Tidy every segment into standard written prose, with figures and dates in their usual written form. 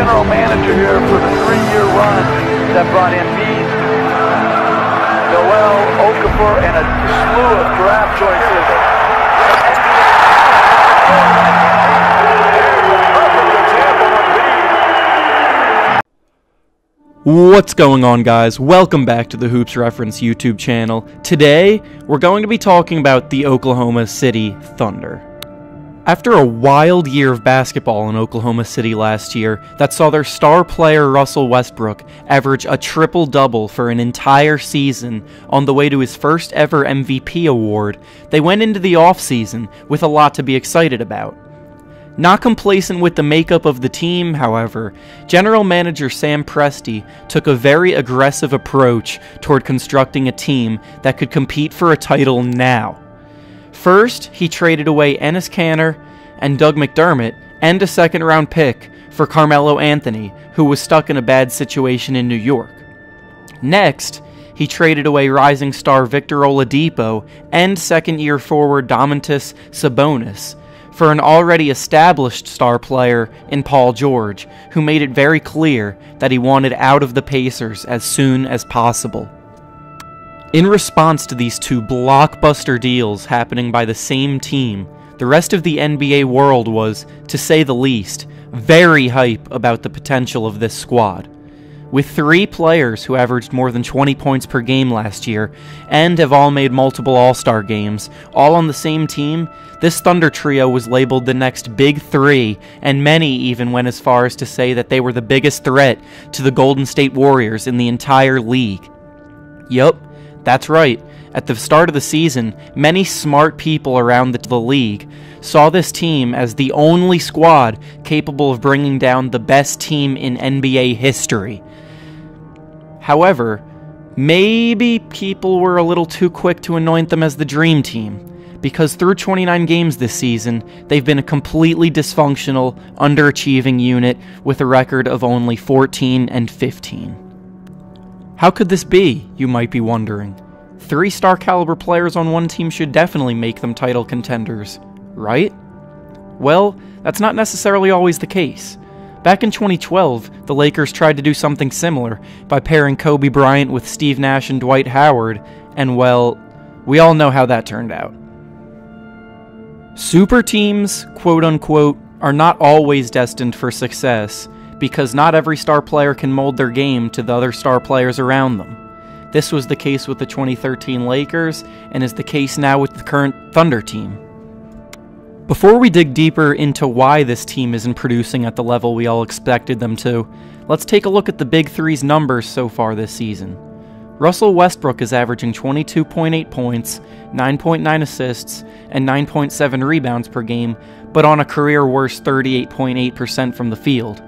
general manager here for the 3-year run that brought in me, Noel, Okafor, and a slew of draft choices. What's going on, guys? Welcome back to the Hoops Reference YouTube channel. Today, we're going to be talking about the Oklahoma City Thunder. After a wild year of basketball in Oklahoma City last year that saw their star player Russell Westbrook average a triple-double for an entire season on the way to his first ever MVP award, they went into the offseason with a lot to be excited about. Not complacent with the makeup of the team, however, General Manager Sam Presti took a very aggressive approach toward constructing a team that could compete for a title now. First, he traded away Enes Kanter and Doug McDermott and a second-round pick for Carmelo Anthony, who was stuck in a bad situation in New York. Next, he traded away rising star Victor Oladipo and second-year forward Domantas Sabonis for an already established star player in Paul George, who made it very clear that he wanted out of the Pacers as soon as possible. In response to these two blockbuster deals happening by the same team, the rest of the NBA world was, to say the least, very hype about the potential of this squad. With 3 players who averaged more than 20 points per game last year, and have all made multiple All-Star games, all on the same team, this Thunder trio was labeled the next Big Three, and many even went as far as to say that they were the biggest threat to the Golden State Warriors in the entire league. Yup, that's right. At the start of the season, many smart people around the league saw this team as the only squad capable of bringing down the best team in NBA history. However, maybe people were a little too quick to anoint them as the dream team, because through 29 games this season, they've been a completely dysfunctional, underachieving unit with a record of only 14-15. How could this be, you might be wondering? 3 star caliber players on one team should definitely make them title contenders, right? Well, that's not necessarily always the case. Back in 2012, the Lakers tried to do something similar by pairing Kobe Bryant with Steve Nash and Dwight Howard, and well, we all know how that turned out. Super teams, quote-unquote, are not always destined for success, because not every star player can mold their game to the other star players around them. This was the case with the 2013 Lakers, and is the case now with the current Thunder team. Before we dig deeper into why this team isn't producing at the level we all expected them to, let's take a look at the Big Three's numbers so far this season. Russell Westbrook is averaging 22.8 points, 9.9 assists, and 9.7 rebounds per game, but on a career-worst 38.8% from the field.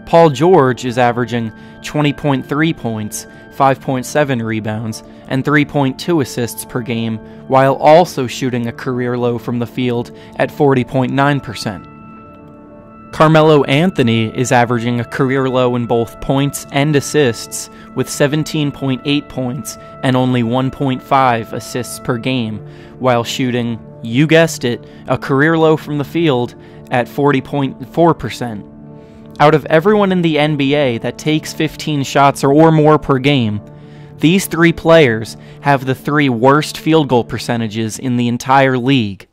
Paul George is averaging 20.3 points, 5.7 rebounds, and 3.2 assists per game, while also shooting a career low from the field at 40.9%. Carmelo Anthony is averaging a career low in both points and assists, with 17.8 points and only 1.5 assists per game, while shooting, you guessed it, a career low from the field at 40.4%. Out of everyone in the NBA that takes 15 shots or more per game, these 3 players have the 3 worst field goal percentages in the entire league.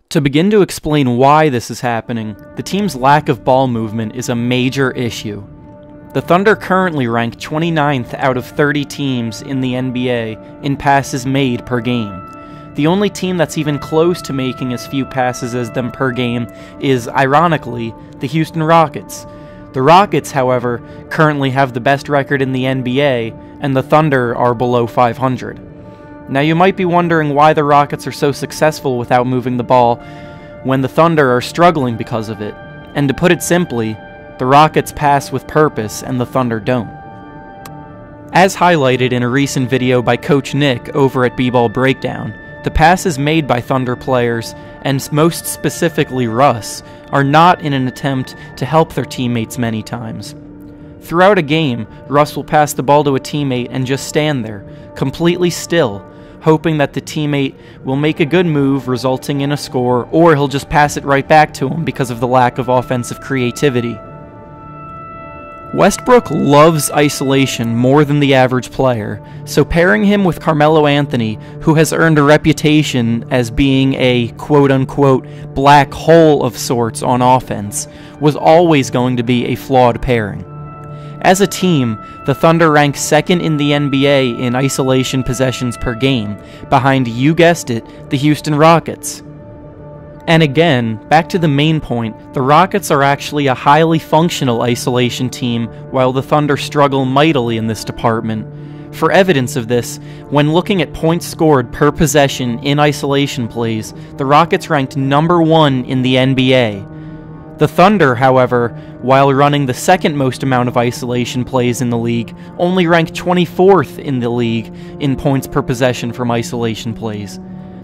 To begin to explain why this is happening, the team's lack of ball movement is a major issue. The Thunder currently rank 29th out of 30 teams in the NBA in passes made per game. The only team that's even close to making as few passes as them per game is, ironically, the Houston Rockets. The Rockets, however, currently have the best record in the NBA, and the Thunder are below 500. Now you might be wondering why the Rockets are so successful without moving the ball when the Thunder are struggling because of it. And to put it simply, the Rockets pass with purpose and the Thunder don't. As highlighted in a recent video by Coach Nick over at B-Ball Breakdown, the passes made by Thunder players, and most specifically Russ, are not in an attempt to help their teammates many times. Throughout a game, Russ will pass the ball to a teammate and just stand there, completely still, hoping that the teammate will make a good move resulting in a score, or he'll just pass it right back to him because of the lack of offensive creativity. Westbrook loves isolation more than the average player, so pairing him with Carmelo Anthony, who has earned a reputation as being a quote-unquote black hole of sorts on offense, was always going to be a flawed pairing. As a team, the Thunder rank second in the NBA in isolation possessions per game, behind, you guessed it, the Houston Rockets. And again, back to the main point, the Rockets are actually a highly functional isolation team, while the Thunder struggle mightily in this department. For evidence of this, when looking at points scored per possession in isolation plays, the Rockets ranked number 1 in the NBA. The Thunder, however, while running the second most amount of isolation plays in the league, only ranked 24th in the league in points per possession from isolation plays.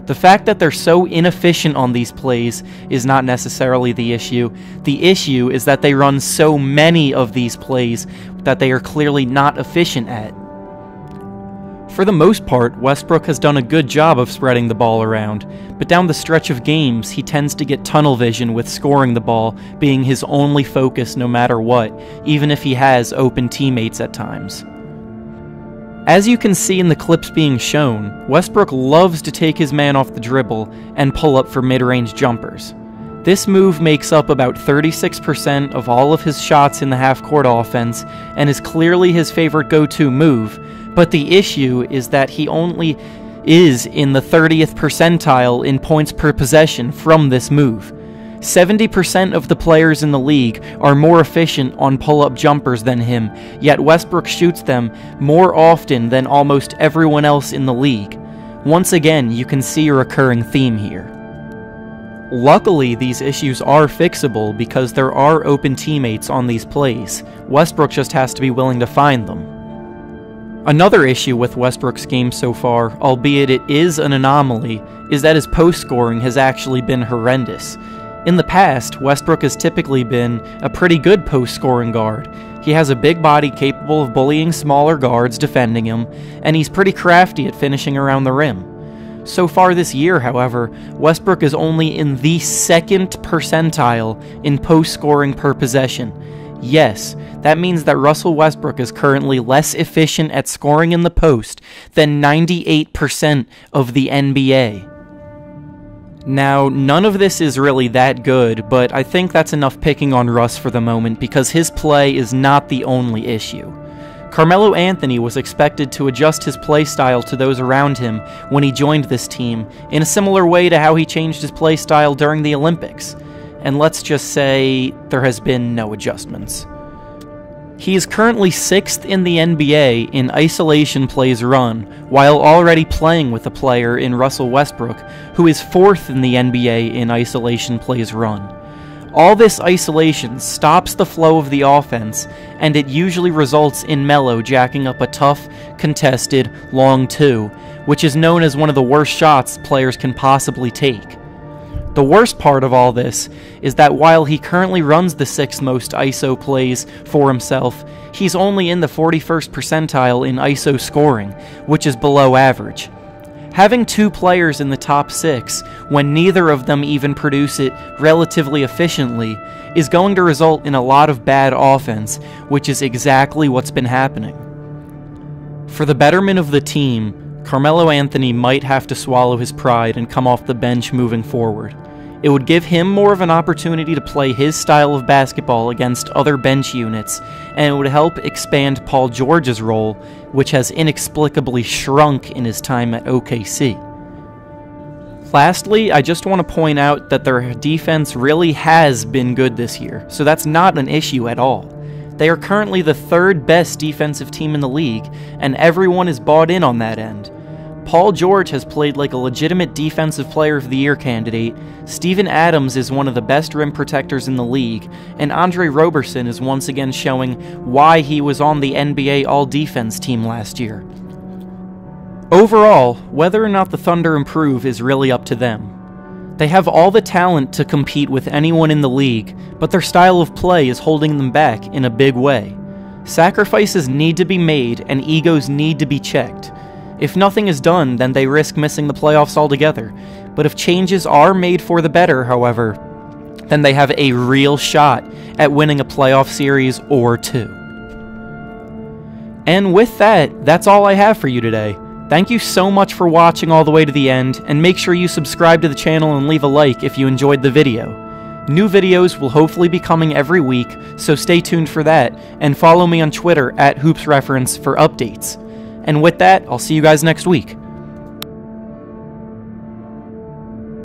The fact that they're so inefficient on these plays is not necessarily the issue. The issue is that they run so many of these plays that they are clearly not efficient at. For the most part, Westbrook has done a good job of spreading the ball around, but down the stretch of games, he tends to get tunnel vision with scoring the ball being his only focus no matter what, even if he has open teammates at times. As you can see in the clips being shown, Westbrook loves to take his man off the dribble and pull up for mid-range jumpers. This move makes up about 36% of all of his shots in the half-court offense and is clearly his favorite go-to move, but the issue is that he only is in the 30th percentile in points per possession from this move. 70% of the players in the league are more efficient on pull-up jumpers than him, yet Westbrook shoots them more often than almost everyone else in the league. Once again, you can see a recurring theme here. Luckily, these issues are fixable because there are open teammates on these plays. Westbrook just has to be willing to find them. Another issue with Westbrook's game so far, albeit it is an anomaly, is that his post scoring has actually been horrendous. In the past, Westbrook has typically been a pretty good post-scoring guard. He has a big body capable of bullying smaller guards defending him, and he's pretty crafty at finishing around the rim. So far this year, however, Westbrook is only in the 2nd percentile in post-scoring per possession. Yes, that means that Russell Westbrook is currently less efficient at scoring in the post than 98% of the NBA. Now, none of this is really that good, but I think that's enough picking on Russ for the moment because his play is not the only issue. Carmelo Anthony was expected to adjust his play style to those around him when he joined this team, in a similar way to how he changed his play style during the Olympics. And let's just say there has been no adjustments. He is currently 6th in the NBA in isolation plays run, while already playing with a player in Russell Westbrook, who is 4th in the NBA in isolation plays run. All this isolation stops the flow of the offense, and it usually results in Melo jacking up a tough, contested, long 2, which is known as one of the worst shots players can possibly take. The worst part of all this is that while he currently runs the 6th most ISO plays for himself, he's only in the 41st percentile in ISO scoring, which is below average. Having 2 players in the top 6, when neither of them even produce it relatively efficiently, is going to result in a lot of bad offense, which is exactly what's been happening. For the betterment of the team, Carmelo Anthony might have to swallow his pride and come off the bench moving forward. It would give him more of an opportunity to play his style of basketball against other bench units, and it would help expand Paul George's role, which has inexplicably shrunk in his time at OKC. Lastly, I just want to point out that their defense really has been good this year, so that's not an issue at all. They are currently the 3rd best defensive team in the league, and everyone is bought in on that end. Paul George has played like a legitimate Defensive Player of the Year candidate, Steven Adams is one of the best rim protectors in the league, and Andre Roberson is once again showing why he was on the NBA All-Defense team last year. Overall, whether or not the Thunder improve is really up to them. They have all the talent to compete with anyone in the league, but their style of play is holding them back in a big way. Sacrifices need to be made and egos need to be checked. If nothing is done, then they risk missing the playoffs altogether. But if changes are made for the better, however, then they have a real shot at winning a playoff series or 2. And with that, that's all I have for you today. Thank you so much for watching all the way to the end, and make sure you subscribe to the channel and leave a like if you enjoyed the video. New videos will hopefully be coming every week, so stay tuned for that, and follow me on Twitter @HoopsReference for updates. And with that, I'll see you guys next week.